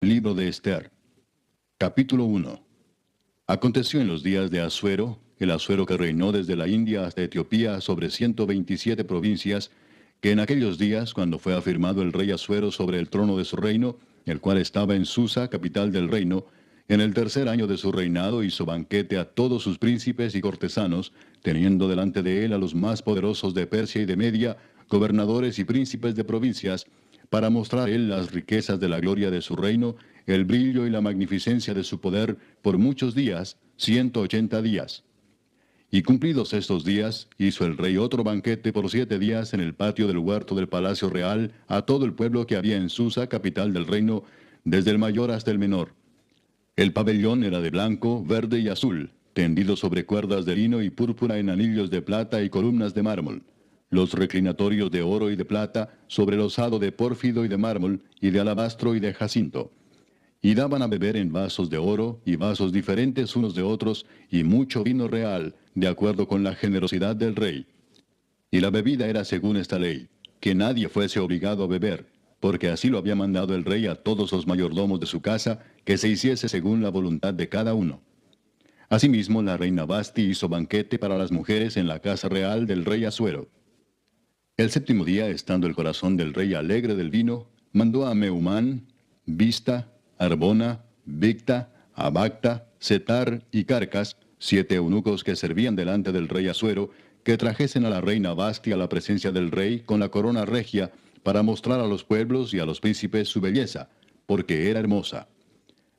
Libro de Esther. Capítulo 1. Aconteció en los días de Asuero, el Asuero que reinó desde la India hasta Etiopía sobre 127 provincias, que en aquellos días, cuando fue afirmado el rey Asuero sobre el trono de su reino, el cual estaba en Susa, capital del reino, en el tercer año de su reinado hizo banquete a todos sus príncipes y cortesanos, teniendo delante de él a los más poderosos de Persia y de Media, gobernadores y príncipes de provincias, para mostrar a él las riquezas de la gloria de su reino, el brillo y la magnificencia de su poder por muchos días, 180 días. Y cumplidos estos días, hizo el rey otro banquete por 7 días en el patio del huerto del palacio real a todo el pueblo que había en Susa, capital del reino, desde el mayor hasta el menor. El pabellón era de blanco, verde y azul, tendido sobre cuerdas de lino y púrpura en anillos de plata y columnas de mármol. Los reclinatorios de oro y de plata, sobre losado de pórfido y de mármol, y de alabastro y de jacinto. Y daban a beber en vasos de oro, y vasos diferentes unos de otros, y mucho vino real, de acuerdo con la generosidad del rey. Y la bebida era según esta ley, que nadie fuese obligado a beber, porque así lo había mandado el rey a todos los mayordomos de su casa, que se hiciese según la voluntad de cada uno. Asimismo, la reina Basti hizo banquete para las mujeres en la casa real del rey Asuero. El séptimo día, estando el corazón del rey alegre del vino, mandó a Meumán, Bista, Arbona, Bicta, Abacta, Setar y Carcas, 7 eunucos que servían delante del rey Asuero, que trajesen a la reina Basti a la presencia del rey con la corona regia, para mostrar a los pueblos y a los príncipes su belleza, porque era hermosa.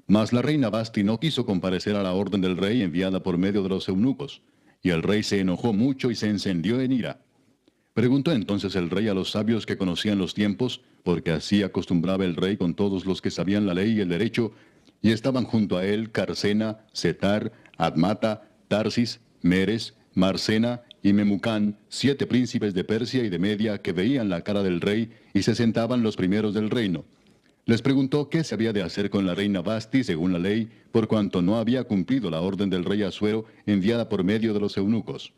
Mas la reina Basti no quiso comparecer a la orden del rey enviada por medio de los eunucos, y el rey se enojó mucho y se encendió en ira. Preguntó entonces el rey a los sabios que conocían los tiempos, porque así acostumbraba el rey con todos los que sabían la ley y el derecho, y estaban junto a él Carcena, Setar, Admata, Tarsis, Meres, Marcena y Memucán, 7 príncipes de Persia y de Media que veían la cara del rey y se sentaban los primeros del reino. Les preguntó qué se había de hacer con la reina Basti según la ley, por cuanto no había cumplido la orden del rey Asuero enviada por medio de los eunucos.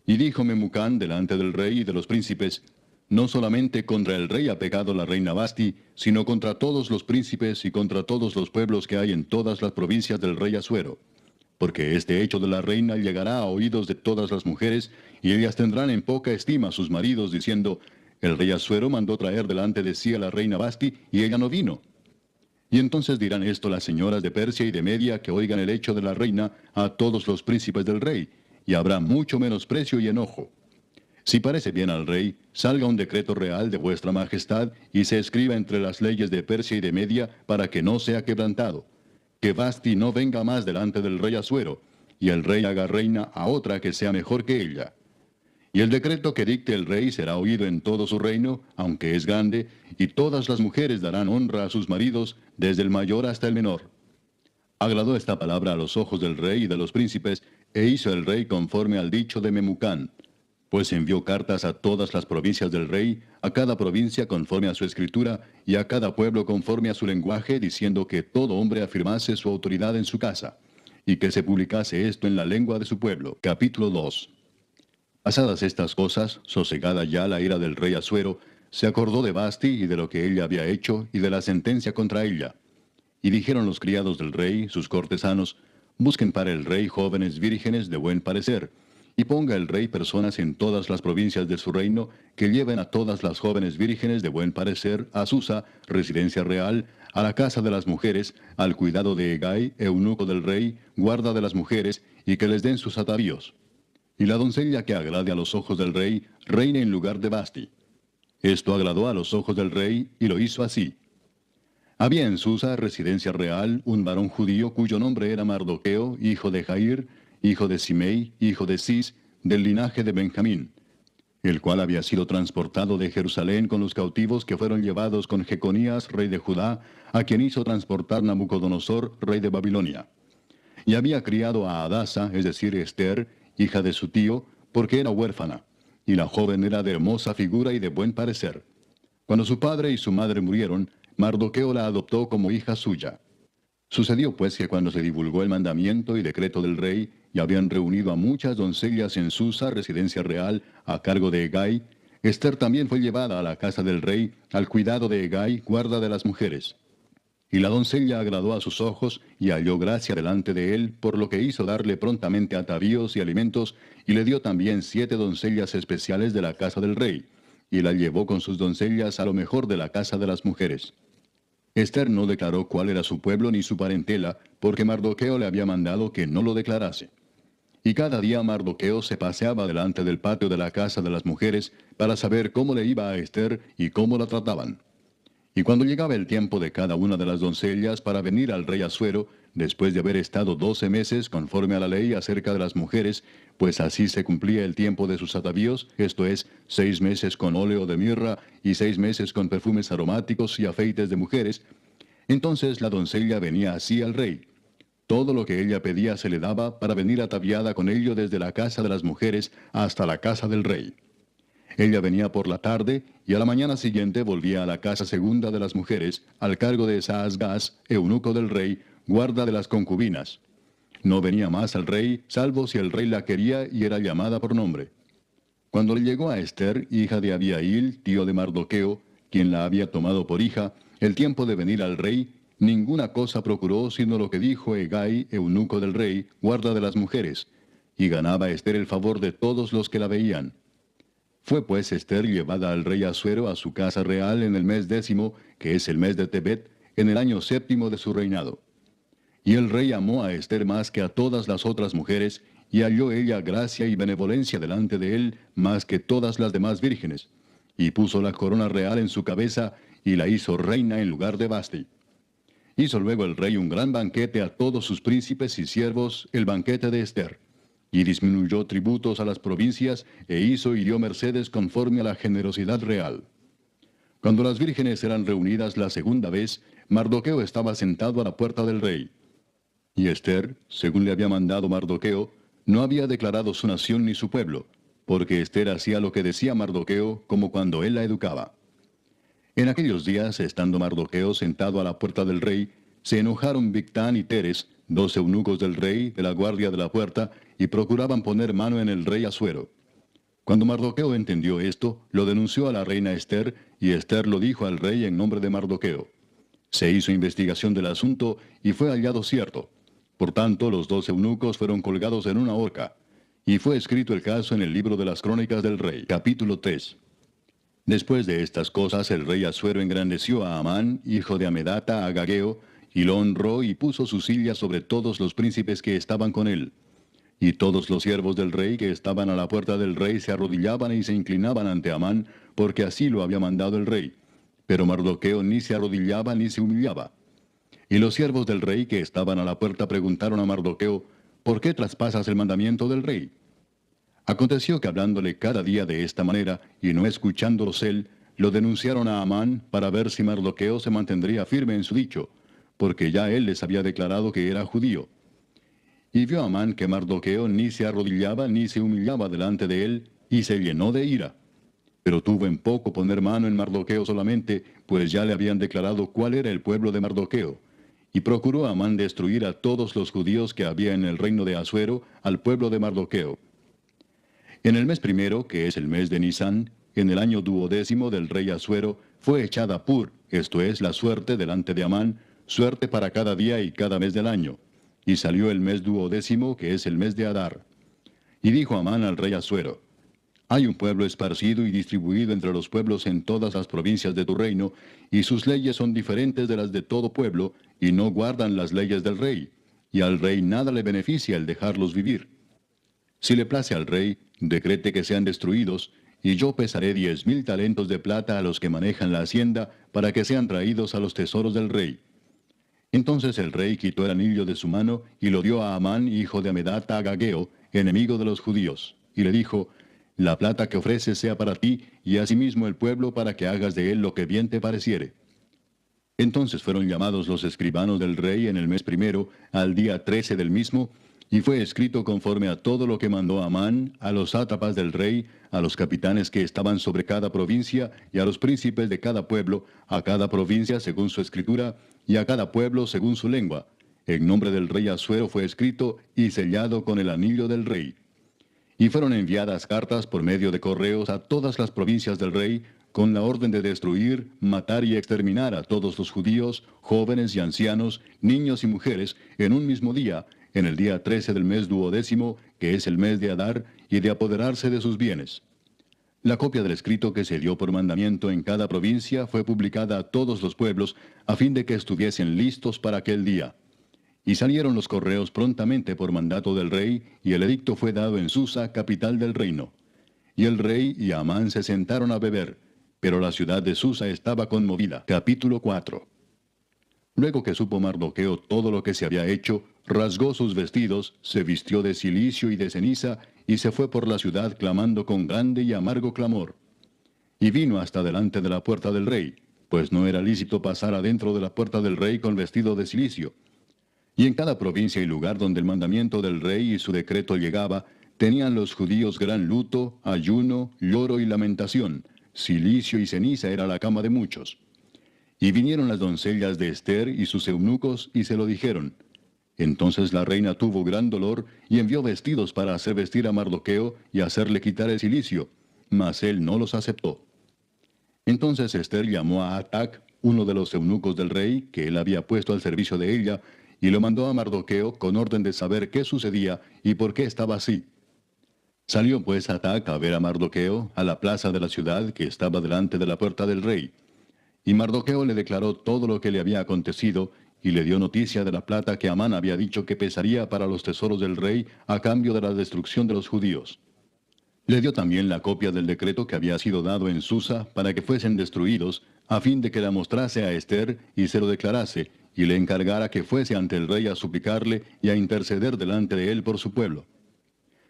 Y dijo Memucán delante del rey y de los príncipes, no solamente contra el rey ha pecado la reina Basti, sino contra todos los príncipes y contra todos los pueblos que hay en todas las provincias del rey Asuero. Porque este hecho de la reina llegará a oídos de todas las mujeres, y ellas tendrán en poca estima a sus maridos, diciendo, el rey Asuero mandó traer delante de sí a la reina Basti, y ella no vino. Y entonces dirán esto las señoras de Persia y de Media que oigan el hecho de la reina a todos los príncipes del rey, y habrá mucho menosprecio y enojo. Si parece bien al rey, salga un decreto real de vuestra majestad y se escriba entre las leyes de Persia y de Media para que no sea quebrantado. Que Basti no venga más delante del rey Asuero, y el rey haga reina a otra que sea mejor que ella. Y el decreto que dicte el rey será oído en todo su reino, aunque es grande, y todas las mujeres darán honra a sus maridos, desde el mayor hasta el menor. Agradó esta palabra a los ojos del rey y de los príncipes, e hizo el rey conforme al dicho de Memucán. Pues envió cartas a todas las provincias del rey, a cada provincia conforme a su escritura, y a cada pueblo conforme a su lenguaje, diciendo que todo hombre afirmase su autoridad en su casa, y que se publicase esto en la lengua de su pueblo. Capítulo 2. Pasadas estas cosas, sosegada ya la ira del rey Asuero, se acordó de Basti y de lo que ella había hecho, y de la sentencia contra ella. Y dijeron los criados del rey, sus cortesanos, busquen para el rey jóvenes vírgenes de buen parecer, y ponga el rey personas en todas las provincias de su reino, que lleven a todas las jóvenes vírgenes de buen parecer a Susa, residencia real, a la casa de las mujeres, al cuidado de Hegai, eunuco del rey, guarda de las mujeres, y que les den sus atavíos. Y la doncella que agrade a los ojos del rey, reine en lugar de Basti. Esto agradó a los ojos del rey, y lo hizo así. Había en Susa, residencia real, un varón judío cuyo nombre era Mardoqueo, hijo de Jair, hijo de Simei, hijo de Cis, del linaje de Benjamín, el cual había sido transportado de Jerusalén con los cautivos que fueron llevados con Jeconías, rey de Judá, a quien hizo transportar Nabucodonosor, rey de Babilonia. Y había criado a Adasa, es decir, Esther, hija de su tío, porque era huérfana, y la joven era de hermosa figura y de buen parecer. Cuando su padre y su madre murieron, Mardoqueo la adoptó como hija suya. Sucedió pues que cuando se divulgó el mandamiento y decreto del rey, y habían reunido a muchas doncellas en Susa, residencia real, a cargo de Hegai, Esther también fue llevada a la casa del rey, al cuidado de Hegai, guarda de las mujeres. Y la doncella agradó a sus ojos, y halló gracia delante de él, por lo que hizo darle prontamente atavíos y alimentos, y le dio también 7 doncellas especiales de la casa del rey, y la llevó con sus doncellas a lo mejor de la casa de las mujeres. Ester no declaró cuál era su pueblo ni su parentela, porque Mardoqueo le había mandado que no lo declarase. Y cada día Mardoqueo se paseaba delante del patio de la casa de las mujeres para saber cómo le iba a Ester y cómo la trataban. Y cuando llegaba el tiempo de cada una de las doncellas para venir al rey Asuero, después de haber estado 12 meses conforme a la ley acerca de las mujeres, pues así se cumplía el tiempo de sus atavíos, esto es, 6 meses con óleo de mirra y 6 meses con perfumes aromáticos y afeites de mujeres, entonces la doncella venía así al rey. Todo lo que ella pedía se le daba para venir ataviada con ello desde la casa de las mujeres hasta la casa del rey. Ella venía por la tarde, y a la mañana siguiente volvía a la casa segunda de las mujeres, al cargo de Saasgaz, eunuco del rey, guarda de las concubinas. No venía más al rey, salvo si el rey la quería y era llamada por nombre. Cuando le llegó a Ester, hija de Abiail, tío de Mardoqueo, quien la había tomado por hija, el tiempo de venir al rey, ninguna cosa procuró sino lo que dijo Hegai, eunuco del rey, guarda de las mujeres, y ganaba Ester el favor de todos los que la veían. Fue pues Ester llevada al rey Asuero a su casa real en el mes 10, que es el mes de Tebet, en el año 7 de su reinado. Y el rey amó a Ester más que a todas las otras mujeres, y halló ella gracia y benevolencia delante de él más que todas las demás vírgenes, y puso la corona real en su cabeza, y la hizo reina en lugar de Vasti. Hizo luego el rey un gran banquete a todos sus príncipes y siervos, el banquete de Ester. Y disminuyó tributos a las provincias, e hizo y dio mercedes conforme a la generosidad real. Cuando las vírgenes eran reunidas la segunda vez, Mardoqueo estaba sentado a la puerta del rey. Y Ester, según le había mandado Mardoqueo, no había declarado su nación ni su pueblo, porque Ester hacía lo que decía Mardoqueo, como cuando él la educaba. En aquellos días, estando Mardoqueo sentado a la puerta del rey, se enojaron Bigtán y Teres, 2 eunucos del rey, de la guardia de la puerta, y procuraban poner mano en el rey Asuero. Cuando Mardoqueo entendió esto, lo denunció a la reina Ester, y Ester lo dijo al rey en nombre de Mardoqueo. Se hizo investigación del asunto, y fue hallado cierto. Por tanto, los 2 eunucos fueron colgados en una horca. Y fue escrito el caso en el libro de las crónicas del rey. Capítulo 3. Después de estas cosas, el rey Asuero engrandeció a Amán, hijo de Amedata, agageo, y lo honró y puso su silla sobre todos los príncipes que estaban con él. Y todos los siervos del rey que estaban a la puerta del rey se arrodillaban y se inclinaban ante Amán, porque así lo había mandado el rey. Pero Mardoqueo ni se arrodillaba ni se humillaba. Y los siervos del rey que estaban a la puerta preguntaron a Mardoqueo, ¿por qué traspasas el mandamiento del rey? Aconteció que hablándole cada día de esta manera, y no escuchándolos él, lo denunciaron a Amán para ver si Mardoqueo se mantendría firme en su dicho, porque ya él les había declarado que era judío. Y vio Amán que Mardoqueo ni se arrodillaba ni se humillaba delante de él, y se llenó de ira. Pero tuvo en poco poner mano en Mardoqueo solamente, pues ya le habían declarado cuál era el pueblo de Mardoqueo. Y procuró Amán destruir a todos los judíos que había en el reino de Asuero, al pueblo de Mardoqueo. En el mes primero, que es el mes de Nisán, en el año 12 del rey Asuero, fue echada Pur, esto es, la suerte delante de Amán, suerte para cada día y cada mes del año. Y salió el mes 12, que es el mes de Adar. Y dijo Amán al rey Asuero, hay un pueblo esparcido y distribuido entre los pueblos en todas las provincias de tu reino, y sus leyes son diferentes de las de todo pueblo, y no guardan las leyes del rey, y al rey nada le beneficia el dejarlos vivir. Si le place al rey, decrete que sean destruidos, y yo pesaré 10,000 talentos de plata a los que manejan la hacienda, para que sean traídos a los tesoros del rey. Entonces el rey quitó el anillo de su mano, y lo dio a Amán, hijo de Amedata, agageo, enemigo de los judíos, y le dijo, la plata que ofreces sea para ti, y asimismo el pueblo, para que hagas de él lo que bien te pareciere. Entonces fueron llamados los escribanos del rey en el mes primero, al día 13 del mismo, y fue escrito conforme a todo lo que mandó Amán, a los sátrapas del rey, a los capitanes que estaban sobre cada provincia, y a los príncipes de cada pueblo, a cada provincia según su escritura, y a cada pueblo según su lengua. En nombre del rey Asuero fue escrito y sellado con el anillo del rey. Y fueron enviadas cartas por medio de correos a todas las provincias del rey, con la orden de destruir, matar y exterminar a todos los judíos, jóvenes y ancianos, niños y mujeres, en un mismo día, en el día 13 del mes duodécimo, que es el mes de Adar, y de apoderarse de sus bienes. La copia del escrito que se dio por mandamiento en cada provincia fue publicada a todos los pueblos, a fin de que estuviesen listos para aquel día. Y salieron los correos prontamente por mandato del rey, y el edicto fue dado en Susa, capital del reino. Y el rey y Amán se sentaron a beber, pero la ciudad de Susa estaba conmovida. Capítulo 4. Luego que supo Mardoqueo todo lo que se había hecho, rasgó sus vestidos, se vistió de cilicio y de ceniza, y se fue por la ciudad clamando con grande y amargo clamor. Y vino hasta delante de la puerta del rey, pues no era lícito pasar adentro de la puerta del rey con vestido de cilicio. Y en cada provincia y lugar donde el mandamiento del rey y su decreto llegaba, tenían los judíos gran luto, ayuno, lloro y lamentación. Cilicio y ceniza era la cama de muchos. Y vinieron las doncellas de Ester y sus eunucos y se lo dijeron. Entonces la reina tuvo gran dolor y envió vestidos para hacer vestir a Mardoqueo y hacerle quitar el cilicio, mas él no los aceptó. Entonces Ester llamó a Atac, uno de los eunucos del rey, que él había puesto al servicio de ella, y lo mandó a Mardoqueo con orden de saber qué sucedía y por qué estaba así. Salió pues Atac a ver a Mardoqueo a la plaza de la ciudad que estaba delante de la puerta del rey. Y Mardoqueo le declaró todo lo que le había acontecido, y le dio noticia de la plata que Amán había dicho que pesaría para los tesoros del rey a cambio de la destrucción de los judíos. Le dio también la copia del decreto que había sido dado en Susa para que fuesen destruidos, a fin de que la mostrase a Ester y se lo declarase, y le encargara que fuese ante el rey a suplicarle y a interceder delante de él por su pueblo.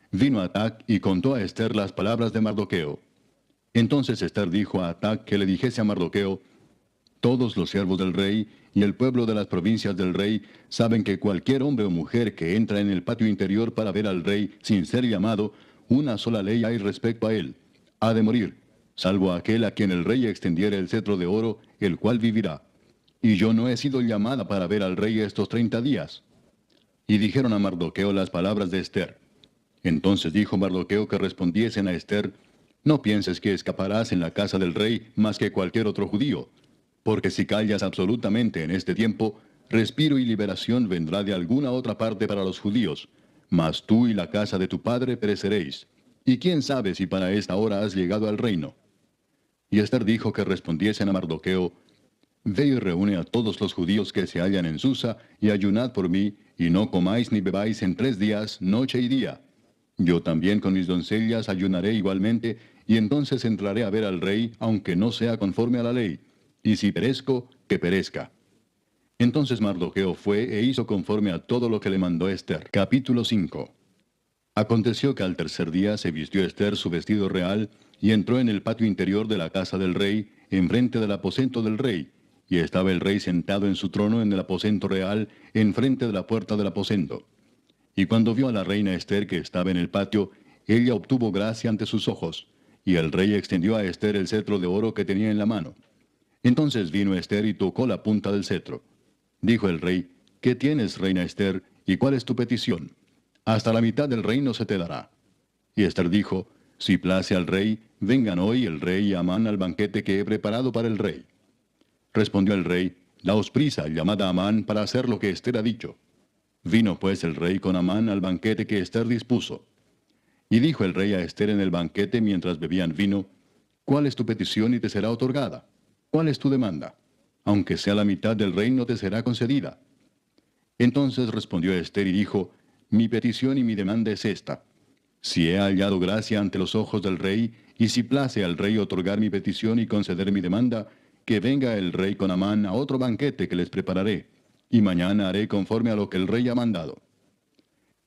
Vino Atac y contó a Ester las palabras de Mardoqueo. Entonces Ester dijo a Atac que le dijese a Mardoqueo: todos los siervos del rey y el pueblo de las provincias del rey saben que cualquier hombre o mujer que entra en el patio interior para ver al rey sin ser llamado, una sola ley hay respecto a él: ha de morir, salvo aquel a quien el rey extendiere el cetro de oro, el cual vivirá. Y yo no he sido llamada para ver al rey estos 30 días. Y dijeron a Mardoqueo las palabras de Ester. Entonces dijo Mardoqueo que respondiesen a Ester: no pienses que escaparás en la casa del rey más que cualquier otro judío, porque si callas absolutamente en este tiempo, respiro y liberación vendrá de alguna otra parte para los judíos, mas tú y la casa de tu padre pereceréis. Y quién sabe si para esta hora has llegado al reino. Y Ester dijo que respondiesen a Mardoqueo: ve y reúne a todos los judíos que se hallan en Susa, y ayunad por mí, y no comáis ni bebáis en 3 días, noche y día. Yo también con mis doncellas ayunaré igualmente, y entonces entraré a ver al rey, aunque no sea conforme a la ley. Y si perezco, que perezca. Entonces Mardoqueo fue e hizo conforme a todo lo que le mandó Ester. Capítulo 5. Aconteció que al tercer día se vistió Ester su vestido real, y entró en el patio interior de la casa del rey, enfrente del aposento del rey, y estaba el rey sentado en su trono en el aposento real, enfrente de la puerta del aposento. Y cuando vio a la reina Ester que estaba en el patio, ella obtuvo gracia ante sus ojos, y el rey extendió a Ester el cetro de oro que tenía en la mano. Entonces vino Ester y tocó la punta del cetro. Dijo el rey: ¿qué tienes, reina Ester, y cuál es tu petición? Hasta la mitad del reino se te dará. Y Ester dijo: si place al rey, vengan hoy el rey y Amán al banquete que he preparado para el rey. Respondió el rey: daos prisa, llamad a Amán para hacer lo que Ester ha dicho. Vino pues el rey con Amán al banquete que Ester dispuso. Y dijo el rey a Ester en el banquete mientras bebían vino: ¿cuál es tu petición y te será otorgada? ¿Cuál es tu demanda? Aunque sea la mitad del reino te será concedida. Entonces respondió Ester y dijo: mi petición y mi demanda es esta: si he hallado gracia ante los ojos del rey, y si place al rey otorgar mi petición y conceder mi demanda, que venga el rey con Amán a otro banquete que les prepararé, y mañana haré conforme a lo que el rey ha mandado.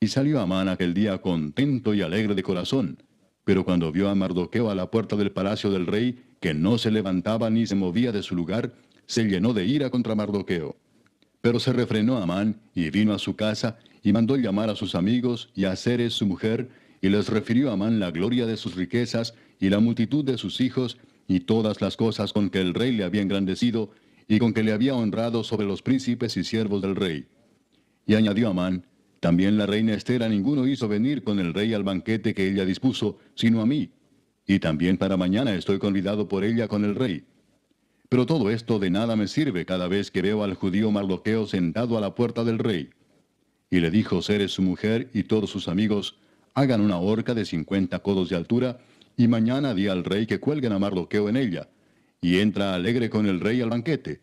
Y salió Amán aquel día contento y alegre de corazón, pero cuando vio a Mardoqueo a la puerta del palacio del rey, que no se levantaba ni se movía de su lugar, se llenó de ira contra Mardoqueo. Pero se refrenó Amán, y vino a su casa, y mandó llamar a sus amigos y a Zeres su mujer, y les refirió a Amán la gloria de sus riquezas, y la multitud de sus hijos, y todas las cosas con que el rey le había engrandecido, y con que le había honrado sobre los príncipes y siervos del rey. Y añadió Amán: también la reina Ester a ninguno hizo venir con el rey al banquete que ella dispuso, sino a mí. y también para mañana estoy convidado por ella con el rey. Pero todo esto de nada me sirve cada vez que veo al judío Mardoqueo sentado a la puerta del rey. Y le dijo Zeres su mujer y todos sus amigos, hagan una horca de 50 codos de altura, y mañana di al rey que cuelguen a Mardoqueo en ella, y entra alegre con el rey al banquete.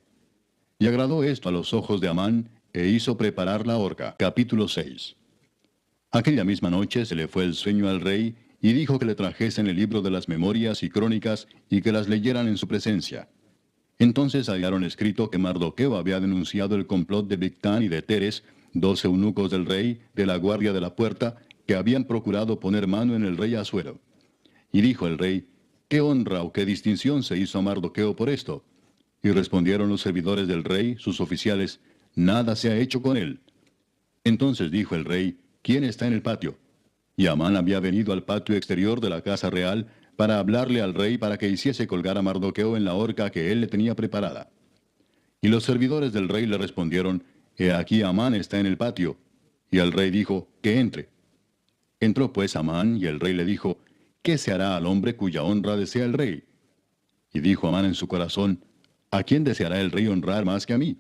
Y agradó esto a los ojos de Amán, e hizo preparar la horca. Capítulo 6. Aquella misma noche se le fue el sueño al rey, y dijo que le trajesen el libro de las memorias y crónicas, y que las leyeran en su presencia. Entonces hallaron escrito que Mardoqueo había denunciado el complot de Bigtán y de Teres, 2 eunucos del rey, de la guardia de la puerta, que habían procurado poner mano en el rey Asuero. Y dijo el rey, ¿qué honra o qué distinción se hizo a Mardoqueo por esto? Y respondieron los servidores del rey, sus oficiales, nada se ha hecho con él. Entonces dijo el rey, ¿quién está en el patio? Y Amán había venido al patio exterior de la casa real para hablarle al rey para que hiciese colgar a Mardoqueo en la horca que él le tenía preparada. Y los servidores del rey le respondieron, He aquí Amán está en el patio. Y el rey dijo, que entre. Entró pues Amán, y el rey le dijo, ¿qué se hará al hombre cuya honra desea el rey? Y dijo Amán en su corazón, ¿a quién deseará el rey honrar más que a mí?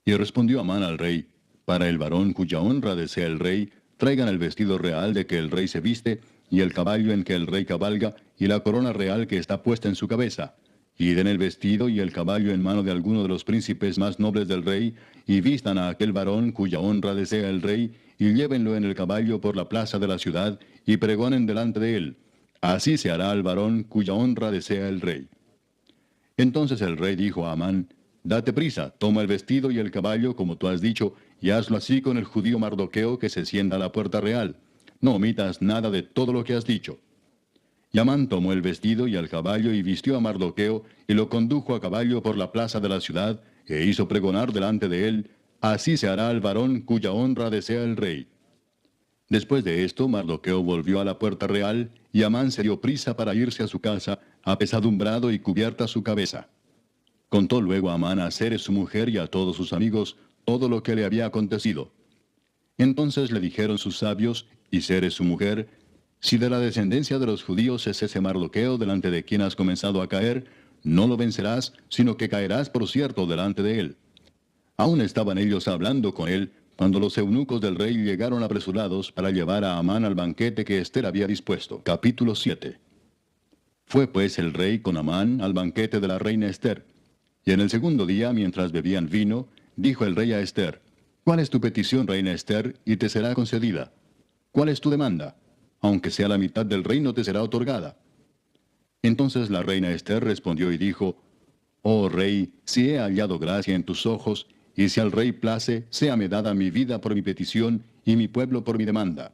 Y respondió Amán al rey, para el varón cuya honra desea el rey, traigan el vestido real de que el rey se viste, y el caballo en que el rey cabalga, y la corona real que está puesta en su cabeza. Y den el vestido y el caballo en mano de alguno de los príncipes más nobles del rey, y vistan a aquel varón cuya honra desea el rey, y llévenlo en el caballo por la plaza de la ciudad, y pregonen delante de él. Así se hará al varón cuya honra desea el rey. Entonces el rey dijo a Amán, Date prisa, toma el vestido y el caballo, como tú has dicho, y hazlo así con el judío Mardoqueo que se sienta a la puerta real. No omitas nada de todo lo que has dicho. Y Amán tomó el vestido y el caballo y vistió a Mardoqueo, y lo condujo a caballo por la plaza de la ciudad, e hizo pregonar delante de él, Así se hará al varón cuya honra desea el rey. Después de esto, Mardoqueo volvió a la puerta real, y Amán se dio prisa para irse a su casa, apesadumbrado y cubierta su cabeza. Contó luego Amán a Zeres su mujer y a todos sus amigos todo lo que le había acontecido. Entonces le dijeron sus sabios, y Zeres su mujer, Si de la descendencia de los judíos es ese Mardoqueo delante de quien has comenzado a caer, no lo vencerás, sino que caerás por cierto delante de él. Aún estaban ellos hablando con él, cuando los eunucos del rey llegaron apresurados para llevar a Amán al banquete que Ester había dispuesto. Capítulo 7. Fue pues el rey con Amán al banquete de la reina Ester. Y en el segundo día, mientras bebían vino, dijo el rey a Ester, ¿Cuál es tu petición, reina Ester, y te será concedida? ¿Cuál es tu demanda? Aunque sea la mitad del reino te será otorgada. Entonces la reina Ester respondió y dijo, Oh rey, si he hallado gracia en tus ojos, y si al rey place, séame dada mi vida por mi petición, y mi pueblo por mi demanda.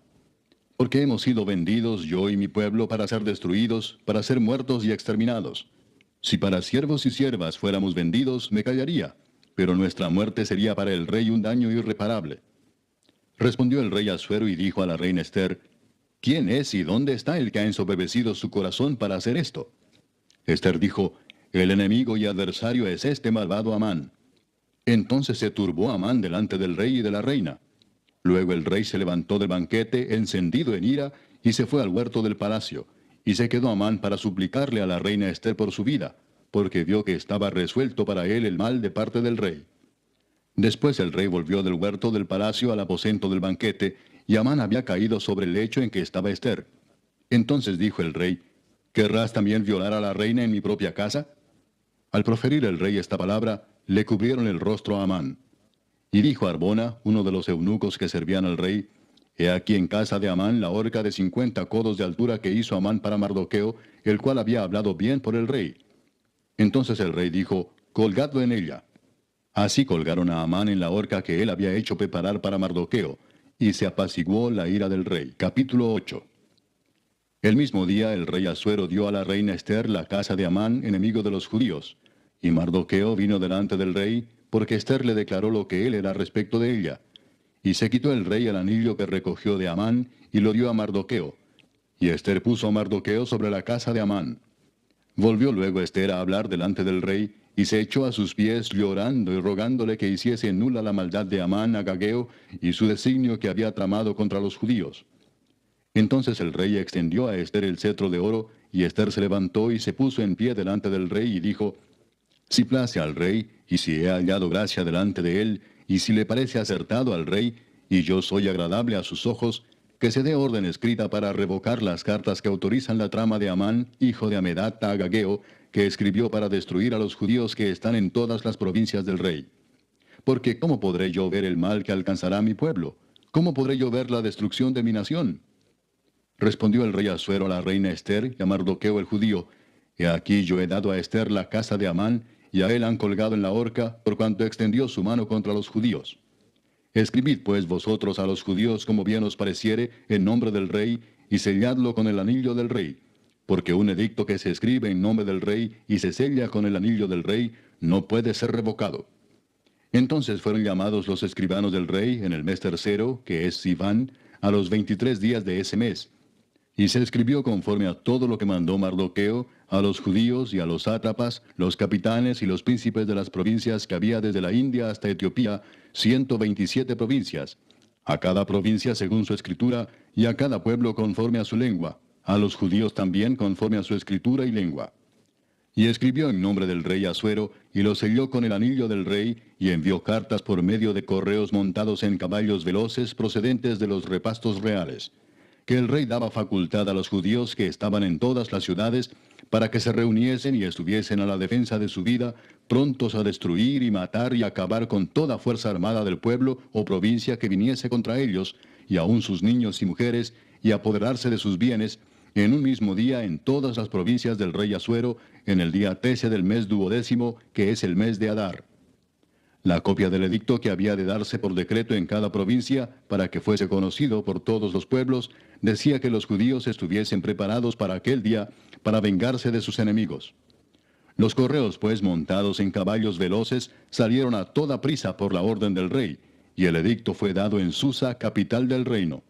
Porque hemos sido vendidos, yo y mi pueblo, para ser destruidos, para ser muertos y exterminados. Si para siervos y siervas fuéramos vendidos, me callaría, pero nuestra muerte sería para el rey un daño irreparable. Respondió el rey Asuero y dijo a la reina Ester, ¿Quién es y dónde está el que ha ensoberbecido su corazón para hacer esto? Ester dijo, El enemigo y adversario es este malvado Amán. Entonces se turbó Amán delante del rey y de la reina. Luego el rey se levantó del banquete, encendido en ira, y se fue al huerto del palacio. Y se quedó Amán para suplicarle a la reina Ester por su vida, porque vio que estaba resuelto para él el mal de parte del rey. Después el rey volvió del huerto del palacio al aposento del banquete, y Amán había caído sobre el lecho en que estaba Ester. Entonces dijo el rey, ¿querrás también violar a la reina en mi propia casa? Al proferir el rey esta palabra, le cubrieron el rostro a Amán. Y dijo Arbona, uno de los eunucos que servían al rey, He aquí en casa de Amán la horca de 50 codos de altura que hizo Amán para Mardoqueo, el cual había hablado bien por el rey. Entonces el rey dijo, Colgadlo en ella. Así colgaron a Amán en la horca que él había hecho preparar para Mardoqueo, y se apaciguó la ira del rey. Capítulo 8. El mismo día el rey Asuero dio a la reina Ester la casa de Amán, enemigo de los judíos. Y Mardoqueo vino delante del rey, porque Ester le declaró lo que él era respecto de ella. Y se quitó el rey el anillo que recogió de Amán, y lo dio a Mardoqueo. Y Ester puso a Mardoqueo sobre la casa de Amán. Volvió luego Ester a hablar delante del rey, y se echó a sus pies llorando y rogándole que hiciese nula la maldad de Amán Agageo y su designio que había tramado contra los judíos. Entonces el rey extendió a Ester el cetro de oro, y Ester se levantó y se puso en pie delante del rey y dijo, si place al rey, y si he hallado gracia delante de él, y si le parece acertado al rey, y yo soy agradable a sus ojos, que se dé orden escrita para revocar las cartas que autorizan la trama de Amán, hijo de Amedata Agageo, que escribió para destruir a los judíos que están en todas las provincias del rey. Porque ¿cómo podré yo ver el mal que alcanzará a mi pueblo? ¿Cómo podré yo ver la destrucción de mi nación? Respondió el rey Asuero a la reina Ester y a Mardoqueo el judío, he aquí yo he dado a Ester la casa de Amán, y a él han colgado en la horca, por cuanto extendió su mano contra los judíos. Escribid pues vosotros a los judíos como bien os pareciere, en nombre del rey, y selladlo con el anillo del rey. Porque un edicto que se escribe en nombre del rey y se sella con el anillo del rey, no puede ser revocado. Entonces fueron llamados los escribanos del rey en el mes tercero, que es Sivan, a los 23 días de ese mes. Y se escribió conforme a todo lo que mandó Mardoqueo, a los judíos y a los sátrapas, los capitanes y los príncipes de las provincias que había desde la India hasta Etiopía, 127 provincias, a cada provincia según su escritura, y a cada pueblo conforme a su lengua, a los judíos también conforme a su escritura y lengua. Y escribió en nombre del rey Asuero, y lo selló con el anillo del rey, y envió cartas por medio de correos montados en caballos veloces procedentes de los repastos reales, que el rey daba facultad a los judíos que estaban en todas las ciudades, para que se reuniesen y estuviesen a la defensa de su vida, prontos a destruir y matar y acabar con toda fuerza armada del pueblo o provincia que viniese contra ellos, y aun sus niños y mujeres, y apoderarse de sus bienes, en un mismo día en todas las provincias del rey Asuero, en el día 13 del mes 12º, que es el mes de Adar. La copia del edicto que había de darse por decreto en cada provincia, para que fuese conocido por todos los pueblos, decía que los judíos estuviesen preparados para aquel día, para vengarse de sus enemigos. Los correos, pues, montados en caballos veloces, salieron a toda prisa por la orden del rey, y el edicto fue dado en Susa, capital del reino.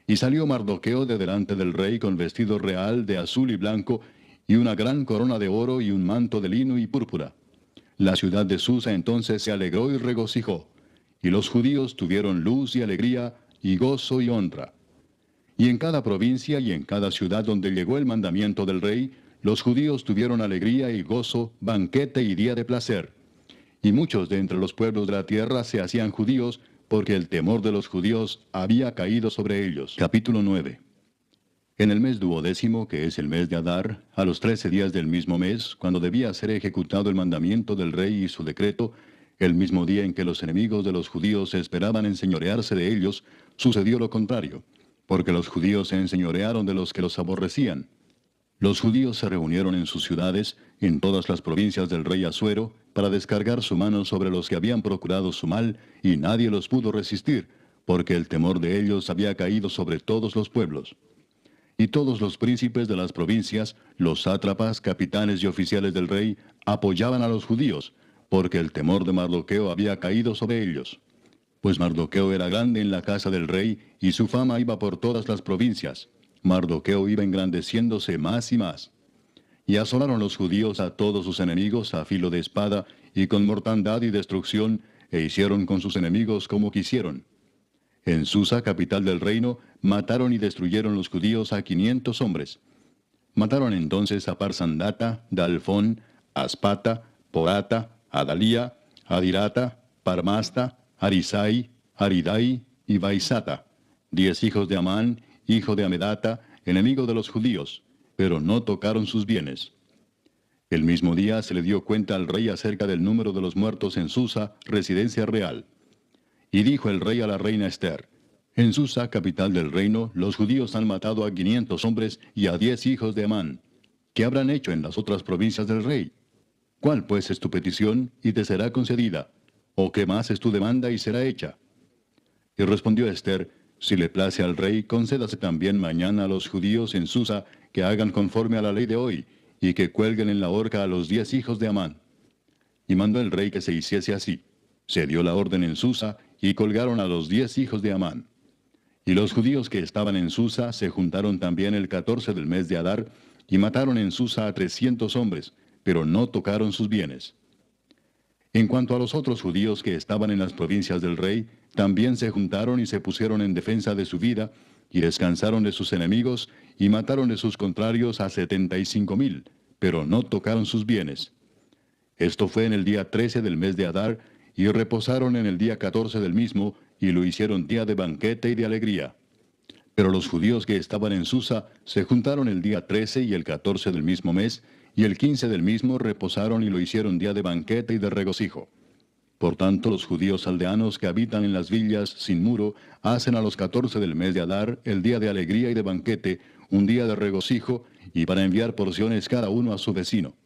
Y salió Mardoqueo de delante del rey con vestido real de azul y blanco, y una gran corona de oro y un manto de lino y púrpura. La ciudad de Susa entonces se alegró y regocijó, y los judíos tuvieron luz y alegría, y gozo y honra. Y en cada provincia y en cada ciudad donde llegó el mandamiento del rey, los judíos tuvieron alegría y gozo, banquete y día de placer. Y muchos de entre los pueblos de la tierra se hacían judíos, porque el temor de los judíos había caído sobre ellos. Capítulo 9. En el mes 12º, que es el mes de Adar, a los 13 días del mismo mes, cuando debía ser ejecutado el mandamiento del rey y su decreto, el mismo día en que los enemigos de los judíos esperaban enseñorearse de ellos, sucedió lo contrario, porque los judíos se enseñorearon de los que los aborrecían. Los judíos se reunieron en sus ciudades, en todas las provincias del rey Asuero, para descargar su mano sobre los que habían procurado su mal, y nadie los pudo resistir, porque el temor de ellos había caído sobre todos los pueblos. Y todos los príncipes de las provincias, los sátrapas, capitanes y oficiales del rey, apoyaban a los judíos, porque el temor de Mardoqueo había caído sobre ellos. Pues Mardoqueo era grande en la casa del rey, y su fama iba por todas las provincias. Mardoqueo iba engrandeciéndose más y más. Y asolaron los judíos a todos sus enemigos a filo de espada, y con mortandad y destrucción, e hicieron con sus enemigos como quisieron. En Susa, capital del reino, mataron y destruyeron los judíos a 500 hombres. Mataron entonces a Parsandata, Dalfón, Aspata, Porata, Adalía, Adirata, Parmasta, Arisai, Aridai y Baisata, 10 hijos de Amán, hijo de Amedata, enemigo de los judíos, pero no tocaron sus bienes. El mismo día se le dio cuenta al rey acerca del número de los muertos en Susa, residencia real. Y dijo el rey a la reina Ester, en Susa, capital del reino, los judíos han matado a 500 hombres y a 10 hijos de Amán. ¿Qué habrán hecho en las otras provincias del rey? ¿Cuál pues es tu petición y te será concedida? ¿O qué más es tu demanda y será hecha? Y respondió Ester, si le place al rey, concédase también mañana a los judíos en Susa que hagan conforme a la ley de hoy, y que cuelguen en la horca a los 10 hijos de Amán. Y mandó el rey que se hiciese así. Se dio la orden en Susa, y colgaron a los 10 hijos de Amán. Y los judíos que estaban en Susa se juntaron también el 14 del mes de Adar, y mataron en Susa a 300 hombres, pero no tocaron sus bienes. En cuanto a los otros judíos que estaban en las provincias del rey, también se juntaron y se pusieron en defensa de su vida, y descansaron de sus enemigos, y mataron de sus contrarios a 75,000, pero no tocaron sus bienes. Esto fue en el día 13 del mes de Adar, y reposaron en el día 14 del mismo, y lo hicieron día de banquete y de alegría. Pero los judíos que estaban en Susa se juntaron el día 13 y el 14 del mismo mes, y el 15 del mismo reposaron y lo hicieron día de banquete y de regocijo. Por tanto, los judíos aldeanos que habitan en las villas sin muro hacen a los 14 del mes de Adar el día de alegría y de banquete, un día de regocijo, y para enviar porciones cada uno a su vecino.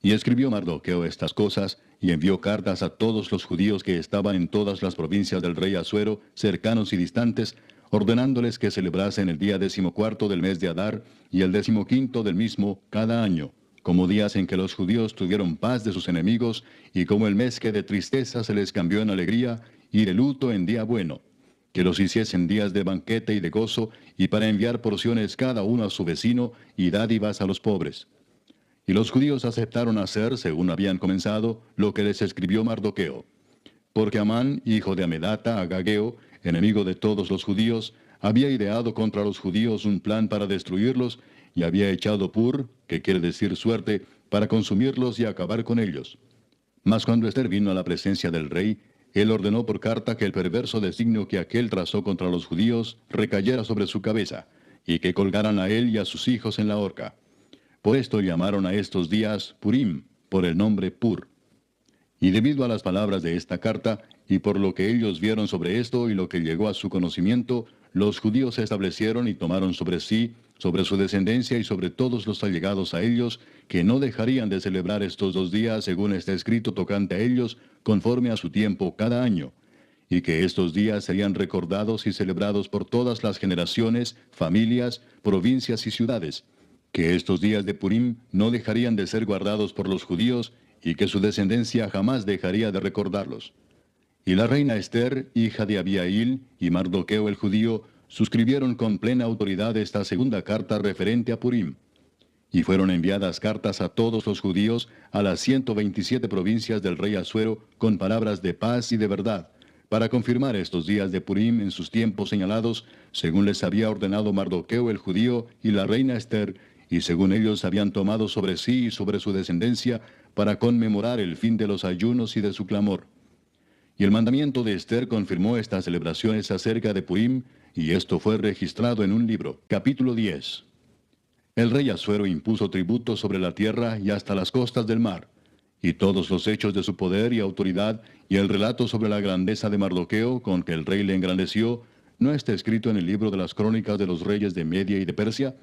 Y escribió Mardoqueo estas cosas, y envió cartas a todos los judíos que estaban en todas las provincias del rey Asuero, cercanos y distantes, ordenándoles que celebrasen el día 14 del mes de Adar, y el 15 del mismo cada año, como días en que los judíos tuvieron paz de sus enemigos, y como el mes que de tristeza se les cambió en alegría, y de luto en día bueno, que los hiciesen días de banquete y de gozo, y para enviar porciones cada uno a su vecino, y dádivas a los pobres. Y los judíos aceptaron hacer, según habían comenzado, lo que les escribió Mardoqueo. Porque Amán, hijo de Amedata, agageo, enemigo de todos los judíos, había ideado contra los judíos un plan para destruirlos, y había echado pur, que quiere decir suerte, para consumirlos y acabar con ellos. Mas cuando Ester vino a la presencia del rey, él ordenó por carta que el perverso designio que aquél trazó contra los judíos recayera sobre su cabeza, y que colgaran a él y a sus hijos en la horca. Por esto llamaron a estos días Purim, por el nombre Pur. Y debido a las palabras de esta carta, y por lo que ellos vieron sobre esto y lo que llegó a su conocimiento, los judíos se establecieron y tomaron sobre sí, sobre su descendencia y sobre todos los allegados a ellos, que no dejarían de celebrar estos 2 días según está escrito tocante a ellos, conforme a su tiempo cada año, y que estos días serían recordados y celebrados por todas las generaciones, familias, provincias y ciudades, que estos días de Purim no dejarían de ser guardados por los judíos, y que su descendencia jamás dejaría de recordarlos. Y la reina Ester, hija de Abihail, y Mardoqueo el judío, suscribieron con plena autoridad esta segunda carta referente a Purim. Y fueron enviadas cartas a todos los judíos, a las 127 provincias del rey Asuero, con palabras de paz y de verdad, para confirmar estos días de Purim en sus tiempos señalados, según les había ordenado Mardoqueo el judío y la reina Ester, y según ellos habían tomado sobre sí y sobre su descendencia, para conmemorar el fin de los ayunos y de su clamor. Y el mandamiento de Ester confirmó estas celebraciones acerca de Purim, y esto fue registrado en un libro. Capítulo 10. El rey Asuero impuso tributo sobre la tierra y hasta las costas del mar, y todos los hechos de su poder y autoridad, y el relato sobre la grandeza de Mardoqueo, con que el rey le engrandeció, ¿no está escrito en el libro de las crónicas de los reyes de Media y de Persia?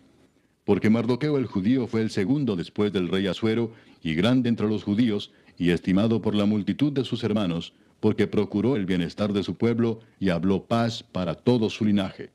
Porque Mardoqueo el judío fue el segundo después del rey Asuero, y grande entre los judíos, y estimado por la multitud de sus hermanos, porque procuró el bienestar de su pueblo, y habló paz para todo su linaje.